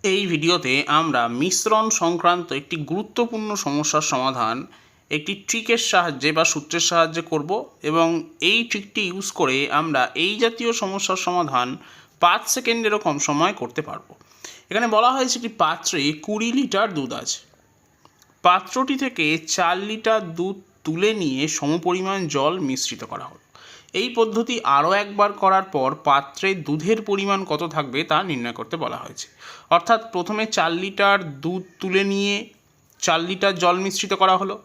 এই ভিডিওতে আমরা মিশ্রণ সংক্রান্ত একটি গুরুত্বপূর্ণ সমস্যার সমাধান একটি ট্রিকের সাহায্যে বা সূত্রের সাহায্যে করব এবং এই ট্রিকটি ইউজ করে আমরা এই জাতীয় সমস্যার সমাধান 5 সেকেন্ডেরও কম সময় করতে পারবো। এখানে বলা হয়েছে একটি পাত্রে 20 লিটার দুধ আছে। পাত্রটি থেকে 4 লিটার দুধ তুলে নিয়ে সমপরিমাণ জল মিশ্রিত করা হলো। এই পদ্ধতি আরও একবার করার পর পাত্রে দুধের পরিমাণ কত থাকবে তা নির্ণয় করতে বলা হয়েছে। অর্থাৎ প্রথমে 4 লিটার দুধ তুলে নিয়ে 4 লিটার জল মিশ্রিত করা হলো।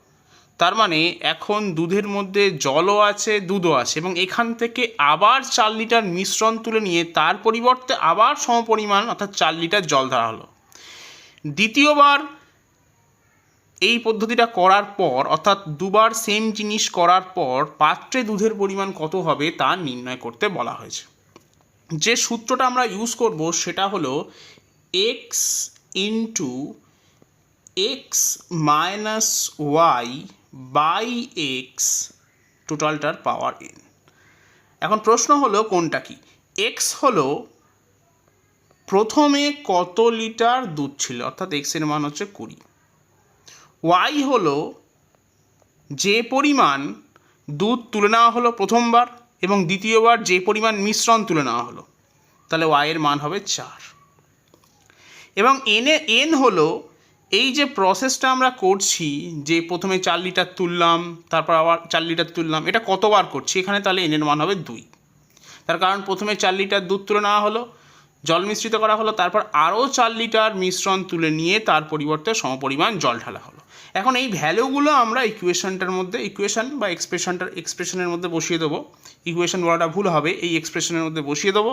তার মানে এখন দুধের মধ্যে জলও আছে, দুধও আছে, এবং এখান থেকে আবার 4 লিটার মিশ্রণ তুলে নিয়ে তার পরিবর্তে আবার সমপরিমাণ অর্থাৎ 4 লিটার জল ধরা হলো। দ্বিতীয়বার এই পদ্ধতিটা করার পর অর্থাৎ দুবার সেম জিনিস করার পর পাত্রে দুধের পরিমাণ কত হবে তা নির্ণয় করতে বলা হয়েছে। যে সূত্রটা আমরা ইউজ করব সেটা হলো x into x minus y by x টোটালটার পাওয়ার এন। এখন প্রশ্ন হলো কোনটা কি। এক্স হলো প্রথমে কত লিটার দুধ ছিল অর্থাৎ এক্সের মান হচ্ছে 20। ওয়াই হলো যে পরিমাণ দুধ তুলে নেওয়া হলো প্রথমবার এবং দ্বিতীয়বার যে পরিমাণ মিশ্রণ তুলে নেওয়া হলো, তাহলে ওয়াইয়ের মান হবে 4। এবং এন হলো এই যে প্রসেসটা আমরা করছি, যে প্রথমে 4 লিটার তুললাম তারপর আবার 4 লিটার তুললাম, এটা কতবার করছি এখানে, তাহলে এনের মান হবে 2। তার কারণ প্রথমে 4 লিটার দুধ তুলে নেওয়া হলো, জল মিশ্রিত করা হলো, তারপর আরও 4 লিটার মিশ্রণ তুলে নিয়ে তার পরিবর্তে সমপরিমাণ জল ঢালা হলো। এখন এই ভ্যালুগুলো আমরা ইকুয়েশনটার মধ্যে, ইকুয়েশন বা এক্সপ্রেশনের মধ্যে বসিয়ে দেবো। ইকুয়েশন বলাটা ভুল হবে, এই এক্সপ্রেশনের মধ্যে বসিয়ে দেবো।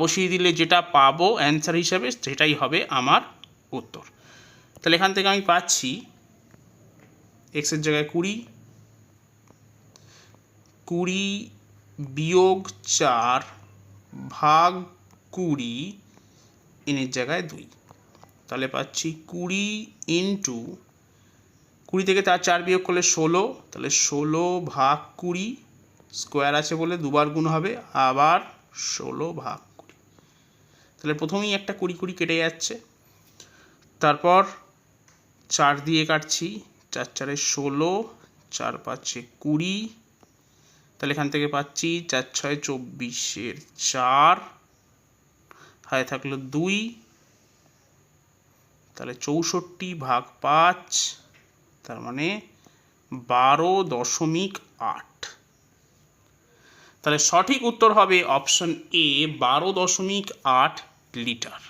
বসিয়ে দিলে যেটা পাবো অ্যান্সার হিসাবে সেটাই হবে আমার উত্তর। তাহলে এখান থেকে আমি পাচ্ছি এক্সের জায়গায় 20 বিয়োগ 4 ভাগ 20 এনের জায়গায় 2। তাহলে পাচ্ছি 20 ইন্টু 20 থেকে তার 4 বিয়োগ করলে 16, তাহলে 16 ভাগ 20 স্কোয়ার আছে বলে দুবার গুণ হবে, আবার 16 ভাগ 20। তাহলে প্রথমেই একটা 20 কেটে যাচ্ছে, তারপর 4 দিয়ে কাটছি, 4 4 16, 4 5 20, তাহলে এখান থেকে পাচ্ছি 4 6 24 4, হাতে থাকলো 2, তাহলে 64 ভাগ 5, তার মানে 12.8। তাহলে সঠিক উত্তর হবে অপশন এ 12.8 লিটার।